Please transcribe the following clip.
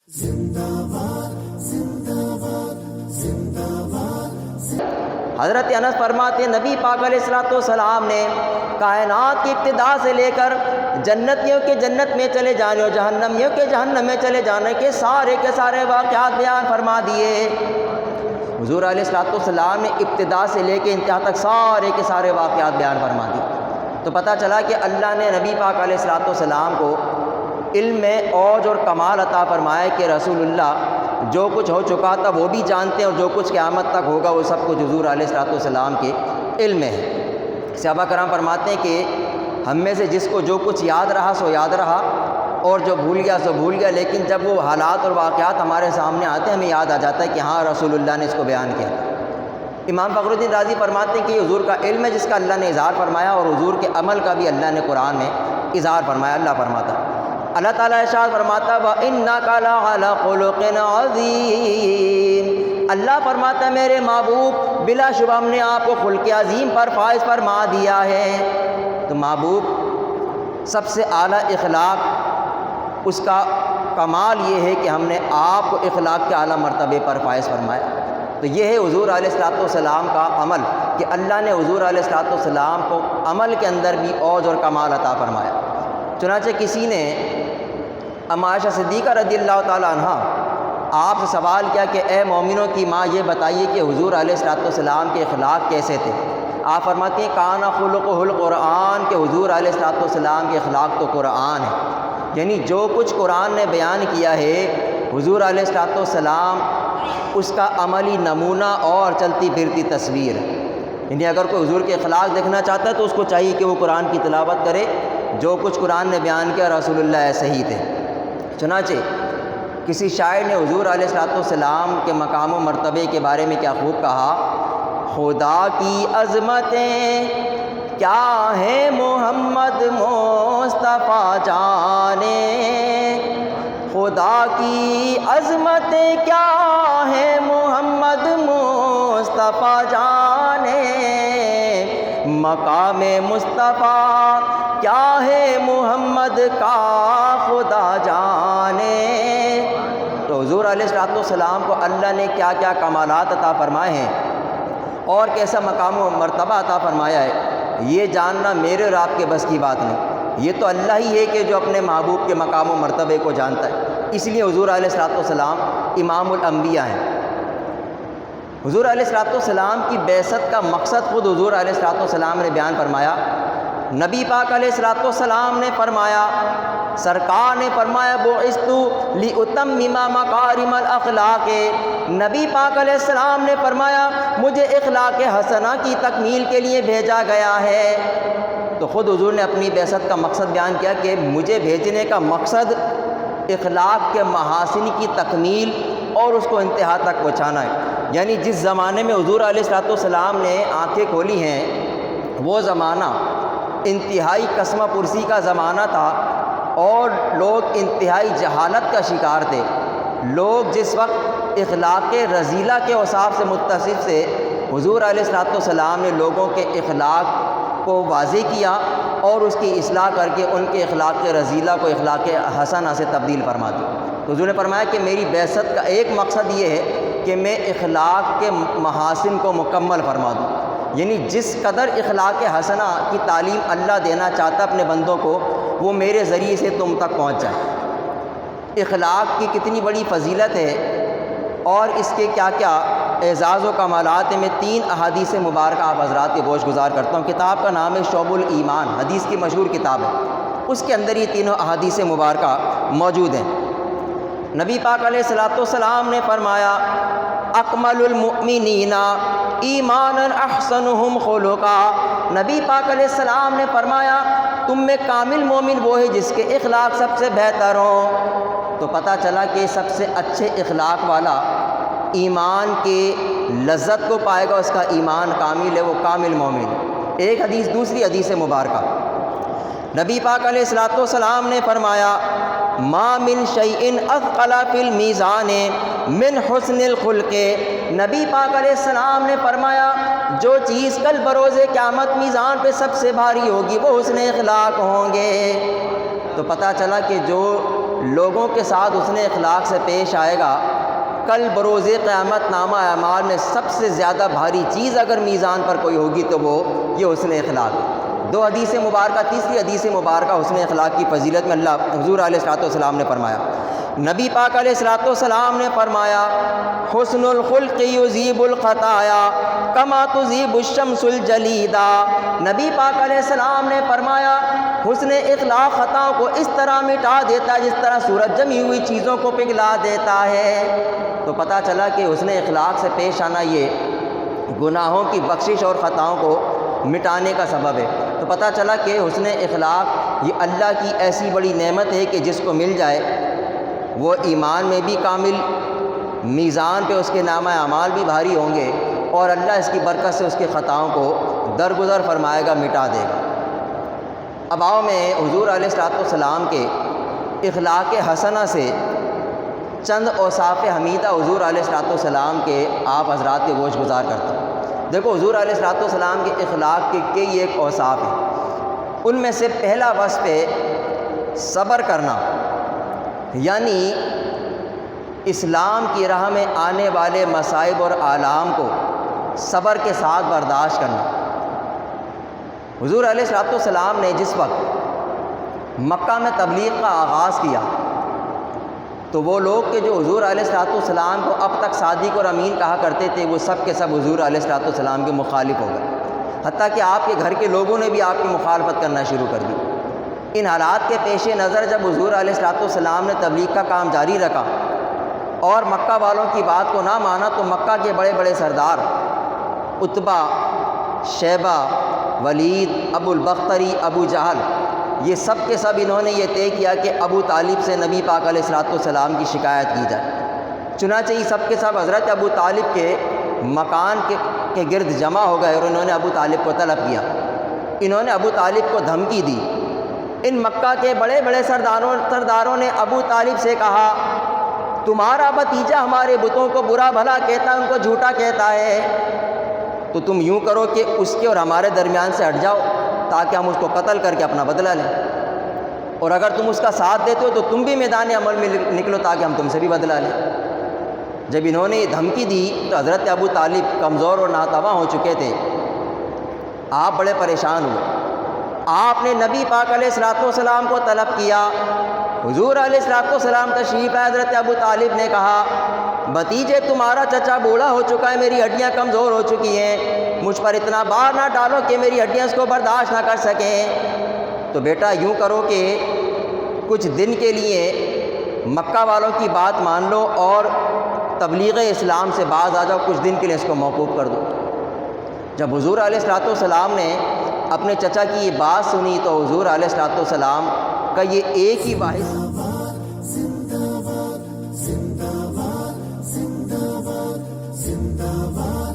حضرت انس فرماتے ہیں نبی پاک علیہ الصلوۃ والسلام نے کائنات کی ابتدا سے لے کر جنتیوں کے جنت میں چلے جانے اور جہنمیوں کے جہنم میں چلے جانے کے سارے واقعات بیان فرما دیے۔ حضور علیہ الصلوۃ والسلام نے ابتدا سے لے کے انتہا تک سارے واقعات بیان فرما دیے۔ تو پتہ چلا کہ اللہ نے نبی پاک علیہ الصلوۃ والسلام کو علم میں اوج اور کمال عطا فرمایا کہ رسول اللہ جو کچھ ہو چکا تھا وہ بھی جانتے ہیں، اور جو کچھ قیامت تک ہوگا وہ سب کچھ حضور علیہ الصلوۃ والسلام کے علم میں ہے۔ صحابہ کرام فرماتے ہیں کہ ہم میں سے جس کو جو کچھ یاد رہا سو یاد رہا، اور جو بھول گیا سو بھول گیا، لیکن جب وہ حالات اور واقعات ہمارے سامنے آتے ہیں ہمیں یاد آ جاتا ہے کہ ہاں رسول اللہ نے اس کو بیان کیا تھا۔ امام فخر الدین رازی فرماتے ہیں کہ یہ حضور کا علم ہے جس کا اللہ نے اظہار فرمایا، اور حضور کے عمل کا بھی اللہ نے قرآن میں اظہار فرمایا۔ اللہ فرماتا اللہ تعالیٰ ارشاد فرماتا وَإِنَّكَ لَعَلَىٰ خُلُقٍ عَظِيمٍ، اللہ فرماتا ہے میرے محبوب بلا شبہ ہم نے آپ کو خلق عظیم پر فائز فرما دیا ہے۔ تو محبوب سب سے اعلیٰ اخلاق، اس کا کمال یہ ہے کہ ہم نے آپ کو اخلاق کے اعلیٰ مرتبے پر فائز فرمایا۔ تو یہ ہے حضور علیہ الصلوۃ والسلام کا عمل کہ اللہ نے حضور علیہ الصلوۃ والسلام کو عمل کے اندر بھی اوج اور کمال عطا فرمایا۔ چنانچہ کسی نے عائشہ صدیقہ رضی اللہ تعالیٰ عنہ آپ سے سوال کیا کہ اے مومنوں کی ماں یہ بتائیے کہ حضور علیہ الصلوۃ والسلام کے اخلاق کیسے تھے؟ آپ فرماتی ہیں کان خلقہ القرآن، کہ حضور علیہ الصلوۃ والسلام کے اخلاق تو قرآن ہے، یعنی جو کچھ قرآن نے بیان کیا ہے حضور علیہ الصلوۃ والسلام اس کا عملی نمونہ اور چلتی پھرتی تصویر ہے۔ یعنی اگر کوئی حضور کے اخلاق دیکھنا چاہتا ہے تو اس کو چاہیے کہ وہ قرآن کی تلاوت کرے، جو کچھ قرآن نے بیان کیا رسول اللہ ایسے ہی تھے۔ چنانچہ کسی شاعر نے حضور علیہ الصلوۃ والسلام کے مقام و مرتبے کے بارے میں کیا خوب کہا، خدا کی عظمتیں کیا ہیں محمد مصطفیٰ جانے، خدا کی عظمتیں کیا ہیں محمد مصطفیٰ جانے، مقام مصطفیٰ کیا ہے محمد کا خدا جانے۔ تو حضور علیہ الصلوۃ والسلام کو اللہ نے کیا کیا کمالات عطا فرمائے ہیں اور کیسا مقام و مرتبہ عطا فرمایا ہے، یہ جاننا میرے اور آپ کے بس کی بات نہیں، یہ تو اللہ ہی ہے کہ جو اپنے محبوب کے مقام و مرتبے کو جانتا ہے۔ اس لیے حضور علیہ الصلوۃ والسلام امام الانبیاء ہیں۔ حضور علیہ الصلوۃ والسلام کی بعثت کا مقصد خود حضور علیہ الصلوۃ والسلام نے بیان فرمایا۔ نبی پاک علیہ الصلوۃ والسلام نے فرمایا، سرکار نے فرمایا بعثت لأتمم مکارم الاخلاق، نبی پاک علیہ السلام نے فرمایا مجھے اخلاق حسنہ کی تکمیل کے لیے بھیجا گیا ہے۔ تو خود حضور نے اپنی بعثت کا مقصد بیان کیا کہ مجھے بھیجنے کا مقصد اخلاق کے محاسن کی تکمیل اور اس کو انتہا تک پہنچانا ہے۔ یعنی جس زمانے میں حضور علیہ الصلوۃ والسلام نے آنکھیں کھولی ہیں وہ زمانہ انتہائی قسمہ پرسی کا زمانہ تھا، اور لوگ انتہائی جہالت کا شکار تھے۔ لوگ جس وقت اخلاق رذیلہ کے اوصاف سے متصف سے، حضور علیہ الصلوۃ والسلام نے لوگوں کے اخلاق کو واضح کیا اور اس کی اصلاح کر کے ان کے اخلاق رذیلہ کو اخلاق حسنہ سے تبدیل فرما دی۔ تو حضور نے فرمایا کہ میری بعثت کا ایک مقصد یہ ہے کہ میں اخلاق کے محاسن کو مکمل فرما دوں، یعنی جس قدر اخلاق حسنہ کی تعلیم اللہ دینا چاہتا اپنے بندوں کو وہ میرے ذریعے سے تم تک پہنچ جائے۔ اخلاق کی کتنی بڑی فضیلت ہے اور اس کے کیا کیا اعزاز و کمالات ہیں، میں 3 احادیث مبارکہ آپ حضرات کے گوش گزار کرتا ہوں۔ کتاب کا نام ہے شعب الایمان، حدیث کی مشہور کتاب ہے، اس کے اندر یہ تینوں احادیث مبارکہ موجود ہیں۔ نبی پاک علیہ الصلوۃ والسلام نے فرمایا اکمل المؤمنین ایمانا احسنہم خلقا، نبی پاک علیہ السلام نے فرمایا تم میں کامل مومن وہ ہے جس کے اخلاق سب سے بہتر ہوں۔ تو پتہ چلا کہ سب سے اچھے اخلاق والا ایمان کے لذت کو پائے گا، اس کا ایمان کامل ہے، وہ کامل مومن ہے۔ ایک حدیث، دوسری حدیث مبارکہ نبی پاک علیہ الصلوۃ والسلام نے فرمایا ما من شیء اثقل فی المیزان من حسن الخلق، نبی پاک علیہ السلام نے فرمایا جو چیز کل بروز قیامت میزان پہ سب سے بھاری ہوگی وہ حسن اخلاق ہوں گے۔ تو پتہ چلا کہ جو لوگوں کے ساتھ حسن اخلاق سے پیش آئے گا، کل بروز قیامت نامہ اعمال میں سب سے زیادہ بھاری چیز اگر میزان پر کوئی ہوگی تو وہ یہ حسن اخلاق ہے۔ دو حدیث مبارکہ، تیسری حدیث مبارکہ حسن اخلاق کی فضیلت میں اللہ حضور علیہ الصلوۃ والسلام نے فرمایا، نبی پاک علیہ الصلوۃ والسلام نے فرمایا، حسن الخلق یذیب الخطایا کما تذیب الشمس الجلیدا۔ نبی پاک علیہ السلام نے فرمایا حسن اخلاق خطاؤں کو اس طرح مٹا دیتا ہے جس طرح سورج جمی ہوئی چیزوں کو پگھلا دیتا ہے۔ تو پتہ چلا کہ حسن اخلاق سے پیش آنا یہ گناہوں کی بخشش اور خطاؤں کو مٹانے کا سبب ہے۔ تو پتہ چلا کہ حسن اخلاق یہ اللہ کی ایسی بڑی نعمت ہے کہ جس کو مل جائے وہ ایمان میں بھی کامل، میزان پہ اس کے نامہ اعمال بھی بھاری ہوں گے، اور اللہ اس کی برکت سے اس کے خطاؤں کو درگزر فرمائے گا، مٹا دے گا۔ اب آؤ میں حضور علیہ الصلوۃ والسلام کے اخلاق حسنہ سے چند اوصاف حمیدہ حضور علیہ الصلوۃ والسلام کے آپ حضرات کے گوش گزار کرتا ہوں۔ دیکھو حضور علیہ الصلوۃ والسلام کے اخلاق کے کئی ایک اوصاف ہیں، ان میں سے پہلا وصف ہے صبر کرنا، یعنی اسلام کی راہ میں آنے والے مصائب اور آلام کو صبر کے ساتھ برداشت کرنا۔ حضور علیہ الصلوۃ والسلام نے جس وقت مکہ میں تبلیغ کا آغاز کیا تو وہ لوگ کہ جو حضور علیہ الصلوۃ والسلام کو اب تک صادق اور امین کہا کرتے تھے وہ سب کے سب حضور علیہ الصلوۃ والسلام کے مخالف ہو گئے، حتیٰ کہ آپ کے گھر کے لوگوں نے بھی آپ کی مخالفت کرنا شروع کر دی۔ ان حالات کے پیش نظر جب حضور علیہ الصلوۃ والسلام نے تبلیغ کا کام جاری رکھا اور مکہ والوں کی بات کو نہ مانا تو مکہ کے بڑے بڑے سردار عتبہ، شیبہ، ولید، ابو البختری، ابو جہل، یہ سب کے سب انہوں نے یہ طے کیا کہ ابو طالب سے نبی پاک علیہ الصلوۃ والسلام کی شکایت کی جائے۔ چنانچہ یہ سب کے سب حضرت ابو طالب کے مکان کے گرد جمع ہو گئے اور انہوں نے ابو طالب کو طلب کیا۔ انہوں نے ابو طالب کو دھمکی دی۔ ان مکہ کے بڑے بڑے سرداروں نے ابو طالب سے کہا، تمہارا بھتیجا ہمارے بتوں کو برا بھلا کہتا ہے، ان کو جھوٹا کہتا ہے، تو تم یوں کرو کہ اس کے اور ہمارے درمیان سے ہٹ جاؤ تاکہ ہم اس کو قتل کر کے اپنا بدلہ لیں، اور اگر تم اس کا ساتھ دیتے ہو تو تم بھی میدان عمل میں نکلو تاکہ ہم تم سے بھی بدلہ لیں۔ جب انہوں نے یہ دھمکی دی تو حضرت ابو طالب کمزور اور ناتواں ہو چکے تھے، آپ بڑے پریشان ہوئے۔ آپ نے نبی پاک علیہ الصلوۃ والسلام کو طلب کیا۔ حضور علیہ الصلوۃ والسلام تشریف ہے، حضرت ابو طالب نے کہا، بھتیجے تمہارا چچا بوڑھا ہو چکا ہے، میری ہڈیاں کمزور ہو چکی ہیں، مجھ پر اتنا بار نہ ڈالو کہ میری ہڈیاں اس کو برداشت نہ کر سکیں، تو بیٹا یوں کرو کہ کچھ دن کے لیے مکہ والوں کی بات مان لو اور تبلیغ اسلام سے باز آ جاؤ، کچھ دن کے لیے اس کو موقوف کر دو۔ جب حضور علیہ الصلوۃ والسلام نے اپنے چچا کی یہ بات سنی تو حضور علیہ الصلوۃ والسلام کا یہ ایک ہی واحد زندہ باد